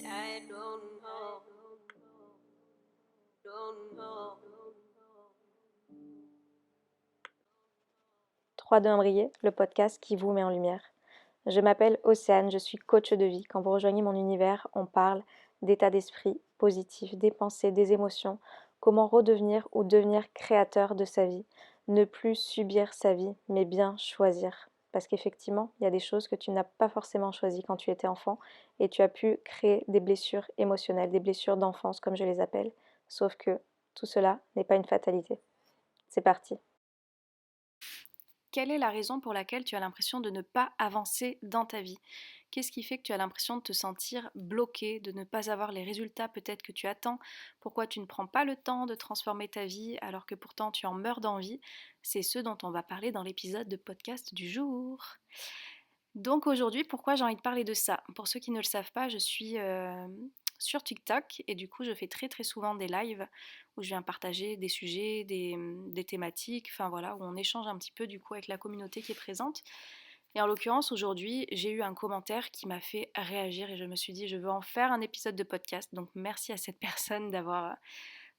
I don't know, don't know. 3, 2, 1 briller, le podcast qui vous met en lumière. Je m'appelle Océane, je suis coach de vie. Quand vous rejoignez mon univers, on parle d'état d'esprit positif, des pensées, des émotions, comment redevenir ou devenir créateur de sa vie, ne plus subir sa vie, mais bien choisir. Parce qu'effectivement, il y a des choses que tu n'as pas forcément choisies quand tu étais enfant et tu as pu créer des blessures émotionnelles, des blessures d'enfance comme je les appelle. Sauf que tout cela n'est pas une fatalité. C'est parti. Quelle est la raison pour laquelle tu as l'impression de ne pas avancer dans ta vie? Qu'est-ce qui fait que tu as l'impression de te sentir bloqué, de ne pas avoir les résultats peut-être que tu attends? Pourquoi tu ne prends pas le temps de transformer ta vie alors que pourtant tu en meurs d'envie? C'est ce dont on va parler dans l'épisode de podcast du jour. Donc aujourd'hui, pourquoi j'ai envie de parler de ça? Pour ceux qui ne le savent pas, je suis sur TikTok et du coup je fais très très souvent des lives où je viens partager des sujets, des thématiques, enfin voilà, où on échange un petit peu du coup avec la communauté qui est présente. Et en l'occurrence aujourd'hui, j'ai eu un commentaire qui m'a fait réagir et je me suis dit je veux en faire un épisode de podcast. Donc merci à cette personne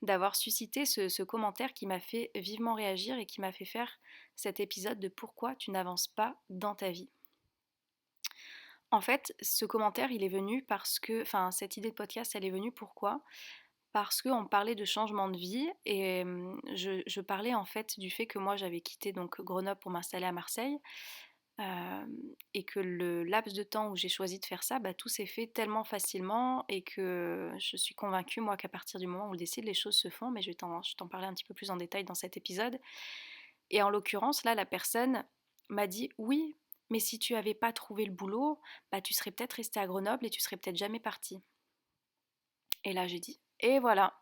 d'avoir suscité ce commentaire qui m'a fait vivement réagir et qui m'a fait faire cet épisode de pourquoi tu n'avances pas dans ta vie. En fait, ce commentaire, il est venu parce que, enfin, cette idée de podcast, elle est venue pourquoi? Parce qu'on parlait de changement de vie et je parlais en fait du fait que moi j'avais quitté donc Grenoble pour m'installer à Marseille et que le laps de temps où j'ai choisi de faire ça, bah, tout s'est fait tellement facilement et que je suis convaincue moi qu'à partir du moment où on le décide, les choses se font, mais je t'en parler un petit peu plus en détail dans cet épisode. Et en l'occurrence, là, la personne m'a dit oui, mais si tu avais pas trouvé le boulot, bah tu serais peut-être resté à Grenoble et tu serais peut-être jamais parti. Et là, j'ai dit et voilà,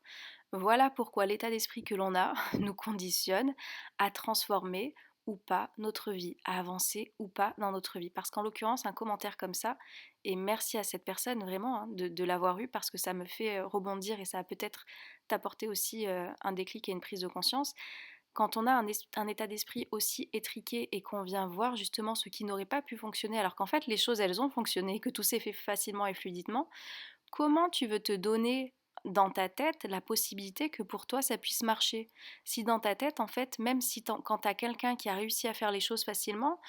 voilà pourquoi l'état d'esprit que l'on a nous conditionne à transformer ou pas notre vie, à avancer ou pas dans notre vie. Parce qu'en l'occurrence, un commentaire comme ça, et merci à cette personne vraiment hein, de l'avoir eu parce que ça me fait rebondir et ça a peut-être t'apporter aussi un déclic et une prise de conscience quand on a un état d'esprit aussi étriqué et qu'on vient voir justement ce qui n'aurait pas pu fonctionner, alors qu'en fait les choses elles ont fonctionné, que tout s'est fait facilement et fluidement, comment tu veux te donner dans ta tête la possibilité que pour toi ça puisse marcher? Si dans ta tête, en fait, même si quand tu as quelqu'un qui a réussi à faire les choses facilement,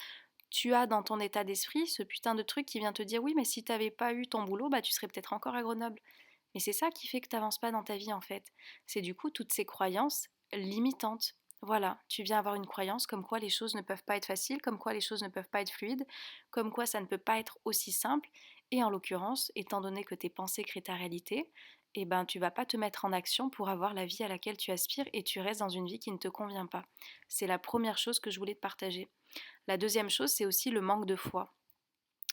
tu as dans ton état d'esprit ce putain de truc qui vient te dire oui, mais si tu n'avais pas eu ton boulot, bah tu serais peut-être encore à Grenoble. Mais c'est ça qui fait que tu n'avances pas dans ta vie en fait. C'est du coup toutes ces croyances limitantes. Voilà, tu viens avoir une croyance comme quoi les choses ne peuvent pas être faciles, comme quoi les choses ne peuvent pas être fluides, comme quoi ça ne peut pas être aussi simple. Et en l'occurrence, étant donné que tes pensées créent ta réalité, eh ben tu vas pas te mettre en action pour avoir la vie à laquelle tu aspires et tu restes dans une vie qui ne te convient pas. C'est la première chose que je voulais te partager. La deuxième chose, c'est aussi le manque de foi.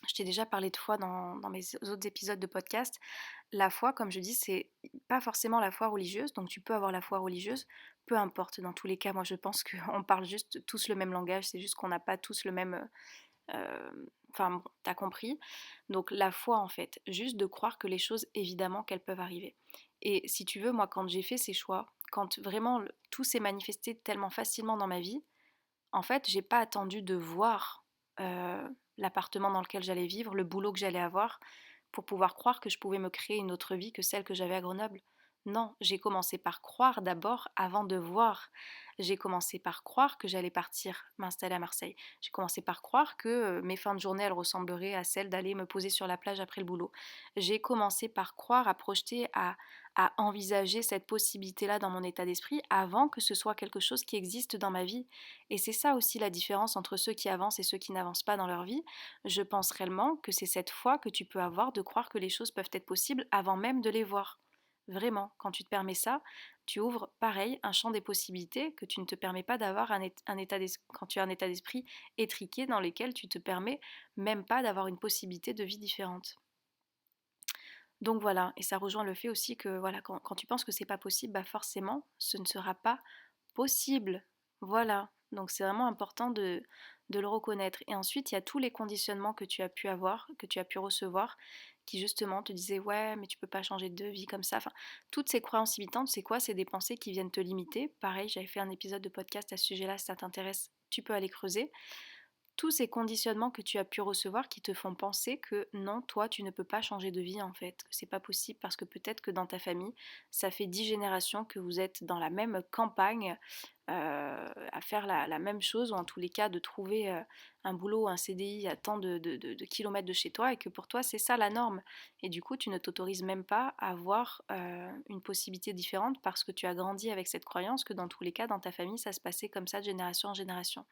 Je t'ai déjà parlé de foi dans mes autres épisodes de podcast. La foi, comme je dis, c'est pas forcément la foi religieuse, donc tu peux avoir la foi religieuse, peu importe, dans tous les cas, moi je pense qu'on parle juste tous le même langage, c'est juste qu'on n'a pas tous le même... Enfin, bon, t'as compris. Donc la foi, en fait, juste de croire que les choses, évidemment, qu'elles peuvent arriver. Et si tu veux, moi, quand j'ai fait ces choix, quand vraiment tout s'est manifesté tellement facilement dans ma vie, en fait, j'ai pas attendu de voir l'appartement dans lequel j'allais vivre, le boulot que j'allais avoir, pour pouvoir croire que je pouvais me créer une autre vie que celle que j'avais à Grenoble. Non, j'ai commencé par croire d'abord avant de voir. J'ai commencé par croire que j'allais partir m'installer à Marseille. J'ai commencé par croire que mes fins de journée elles ressembleraient à celles d'aller me poser sur la plage après le boulot. J'ai commencé par croire, à projeter, à envisager cette possibilité-là dans mon état d'esprit avant que ce soit quelque chose qui existe dans ma vie. Et c'est ça aussi la différence entre ceux qui avancent et ceux qui n'avancent pas dans leur vie. Je pense réellement que c'est cette foi que tu peux avoir de croire que les choses peuvent être possibles avant même de les voir. Vraiment, quand tu te permets ça, tu ouvres pareil un champ des possibilités que tu ne te permets pas d'avoir quand tu as un état d'esprit étriqué dans lequel tu te permets même pas d'avoir une possibilité de vie différente. Donc voilà, et ça rejoint le fait aussi que voilà, quand tu penses que c'est pas possible, bah forcément, ce ne sera pas possible. Voilà. Donc c'est vraiment important de le reconnaître. Et ensuite, il y a tous les conditionnements que tu as pu avoir, que tu as pu recevoir, qui justement te disaient ouais, mais tu peux pas changer de vie comme ça. Enfin, toutes ces croyances limitantes, c'est quoi? C'est des pensées qui viennent te limiter. Pareil, j'avais fait un épisode de podcast à ce sujet-là, si ça t'intéresse, tu peux aller creuser. tous ces conditionnements que tu as pu recevoir qui te font penser que non, toi, tu ne peux pas changer de vie en fait, que c'est pas possible parce que peut-être que dans ta famille, ça fait 10 générations que vous êtes dans la même campagne à faire la même chose, ou en tous les cas de trouver un boulot, un CDI à tant de kilomètres de chez toi, et que pour toi c'est ça la norme. Et du coup tu ne t'autorises même pas à voir une possibilité différente parce que tu as grandi avec cette croyance que dans tous les cas dans ta famille ça se passait comme ça de génération en génération.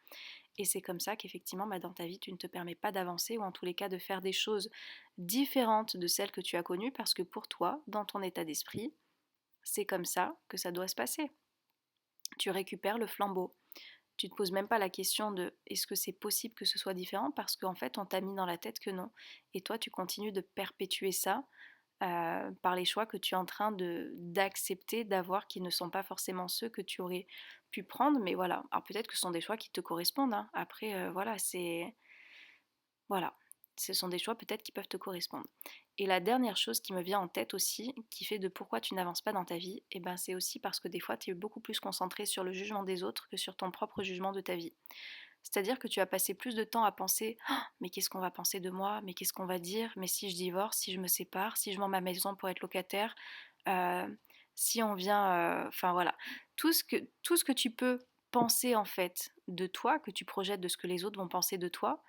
Et c'est comme ça qu'effectivement dans ta vie tu ne te permets pas d'avancer, ou en tous les cas de faire des choses différentes de celles que tu as connues, parce que pour toi, dans ton état d'esprit, c'est comme ça que ça doit se passer. Tu récupères le flambeau. Tu te poses même pas la question de est-ce que c'est possible que ce soit différent, parce qu'en fait on t'a mis dans la tête que non. Et toi tu continues de perpétuer ça par les choix que tu es en train d'accepter d'avoir, qui ne sont pas forcément ceux que tu aurais pu prendre. Mais voilà, alors peut-être que ce sont des choix qui te correspondent, hein. Après voilà, voilà, ce sont des choix peut-être qui peuvent te correspondre. Et la dernière chose qui me vient en tête aussi, qui fait de pourquoi tu n'avances pas dans ta vie, et ben c'est aussi parce que des fois tu es beaucoup plus concentré sur le jugement des autres que sur ton propre jugement de ta vie. C'est-à-dire que tu as passé plus de temps à penser «Ah, mais qu'est-ce qu'on va penser de moi, mais qu'est-ce qu'on va dire, mais si je divorce, si je me sépare, si je vends ma maison pour être locataire, euh, si on vient...» Enfin voilà, tout ce que tu peux penser en fait de toi, que tu projettes de ce que les autres vont penser de toi,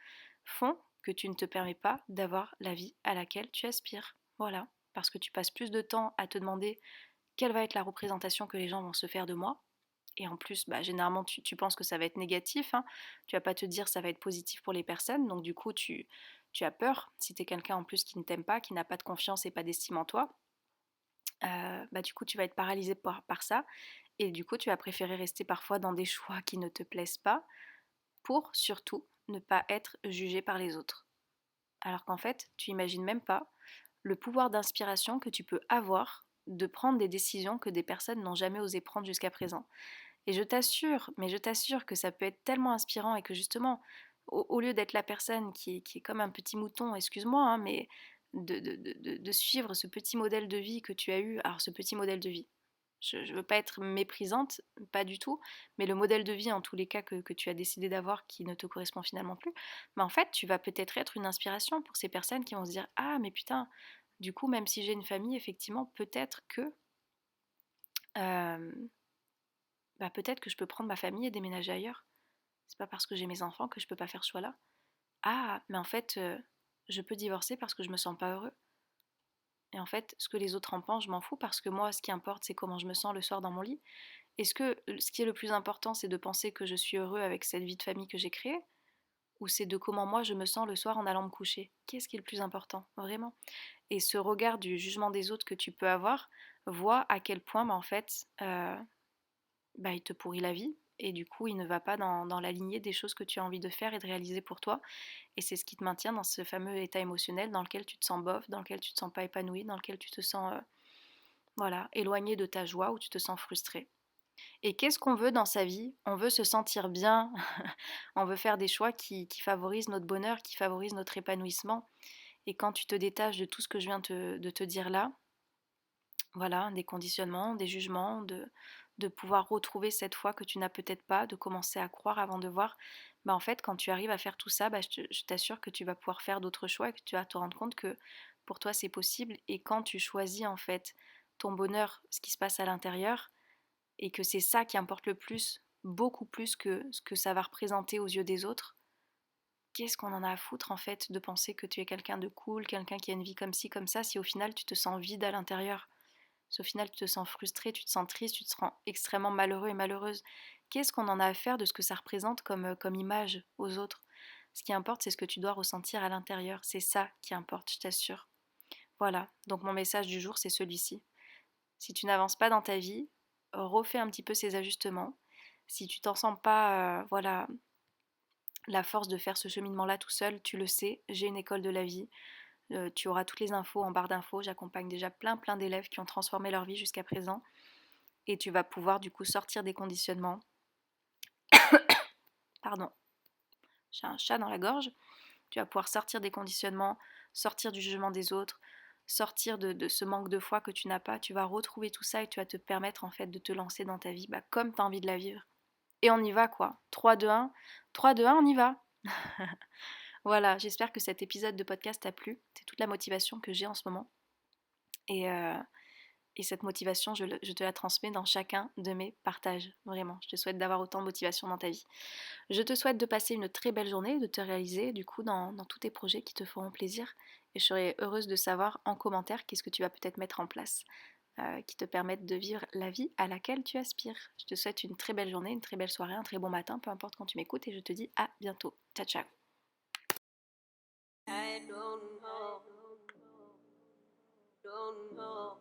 font que tu ne te permets pas d'avoir la vie à laquelle tu aspires. Voilà, parce que tu passes plus de temps à te demander quelle va être la représentation que les gens vont se faire de moi. Et en plus, généralement, tu penses que ça va être négatif, hein. Tu vas pas te dire ça va être positif pour les personnes. Donc du coup, tu as peur, si tu es quelqu'un en plus qui ne t'aime pas, qui n'a pas de confiance et pas d'estime en toi, du coup, tu vas être paralysé par ça. Et du coup, tu vas préférer rester parfois dans des choix qui ne te plaisent pas pour surtout ne pas être jugé par les autres. Alors qu'en fait, tu imagines même pas le pouvoir d'inspiration que tu peux avoir de prendre des décisions que des personnes n'ont jamais osé prendre jusqu'à présent. Et je t'assure, mais je t'assure que ça peut être tellement inspirant, et que justement, au lieu d'être la personne qui est comme un petit mouton, excuse-moi, hein, mais de suivre ce petit modèle de vie que tu as eu, alors ce petit modèle de vie, je ne veux pas être méprisante, pas du tout, mais le modèle de vie en tous les cas que tu as décidé d'avoir qui ne te correspond finalement plus, mais en fait tu vas peut-être être une inspiration pour ces personnes qui vont se dire ah mais putain, du coup même si j'ai une famille, effectivement peut-être que euh, peut-être que je peux prendre ma famille et déménager ailleurs. C'est pas parce que j'ai mes enfants que je peux pas faire ce choix-là. Ah mais en fait je peux divorcer parce que je me sens pas heureux. Et en fait, ce que les autres en pensent, je m'en fous, parce que moi, ce qui importe, c'est comment je me sens le soir dans mon lit. Est-ce que ce qui est le plus important, c'est de penser que je suis heureux avec cette vie de famille que j'ai créée, ou c'est de comment moi je me sens le soir en allant me coucher? Qu'est-ce qui est le plus important, vraiment? Et ce regard du jugement des autres que tu peux avoir, voit à quel point, en fait, il te pourrit la vie, et du coup, il ne va pas dans la lignée des choses que tu as envie de faire et de réaliser pour toi. Et c'est ce qui te maintient dans ce fameux état émotionnel dans lequel tu te sens bof, dans lequel tu te sens pas épanoui, dans lequel tu te sens éloigné de ta joie, où tu te sens frustré. Et qu'est-ce qu'on veut dans sa vie? On veut se sentir bien, on veut faire des choix qui favorisent notre bonheur, qui favorisent notre épanouissement. Et quand tu te détaches de tout ce que je viens de te dire là, voilà, des conditionnements, des jugements, de pouvoir retrouver cette foi que tu n'as peut-être pas, de commencer à croire avant de voir, en fait, quand tu arrives à faire tout ça, je t'assure que tu vas pouvoir faire d'autres choix, et que tu vas te rendre compte que pour toi c'est possible. Et quand tu choisis en fait ton bonheur, ce qui se passe à l'intérieur, et que c'est ça qui importe le plus, beaucoup plus que ce que ça va représenter aux yeux des autres, qu'est-ce qu'on en a à foutre en fait de penser que tu es quelqu'un de cool, quelqu'un qui a une vie comme ci, comme ça, si au final tu te sens vide à l'intérieur? Si au final tu te sens frustré, tu te sens triste, tu te sens extrêmement malheureux et malheureuse, qu'est-ce qu'on en a à faire de ce que ça représente comme image aux autres? Ce qui importe, c'est ce que tu dois ressentir à l'intérieur. C'est ça qui importe, je t'assure. Voilà, donc mon message du jour, c'est celui-ci. Si tu n'avances pas dans ta vie, refais un petit peu ces ajustements. Si tu t'en sens pas, la force de faire ce cheminement-là tout seul, tu le sais, j'ai une école de la vie. Tu auras toutes les infos en barre d'infos. J'accompagne déjà plein d'élèves qui ont transformé leur vie jusqu'à présent. Et tu vas pouvoir du coup sortir des conditionnements. Pardon, j'ai un chat dans la gorge. Tu vas pouvoir sortir des conditionnements, sortir du jugement des autres, sortir de ce manque de foi que tu n'as pas. Tu vas retrouver tout ça, et tu vas te permettre en fait de te lancer dans ta vie comme tu as envie de la vivre. Et on y va quoi. 3, 2, 1. 3, 2, 1, on y va. Voilà, j'espère que cet épisode de podcast t'a plu. C'est toute la motivation que j'ai en ce moment. Et, euh, et cette motivation, je te la transmets dans chacun de mes partages. Vraiment, je te souhaite d'avoir autant de motivation dans ta vie. Je te souhaite de passer une très belle journée, de te réaliser du coup dans tous tes projets qui te feront plaisir. Et je serai heureuse de savoir en commentaire qu'est-ce que tu vas peut-être mettre en place qui te permettent de vivre la vie à laquelle tu aspires. Je te souhaite une très belle journée, une très belle soirée, un très bon matin, peu importe quand tu m'écoutes, et je te dis à bientôt. Ciao, ciao. I don't know.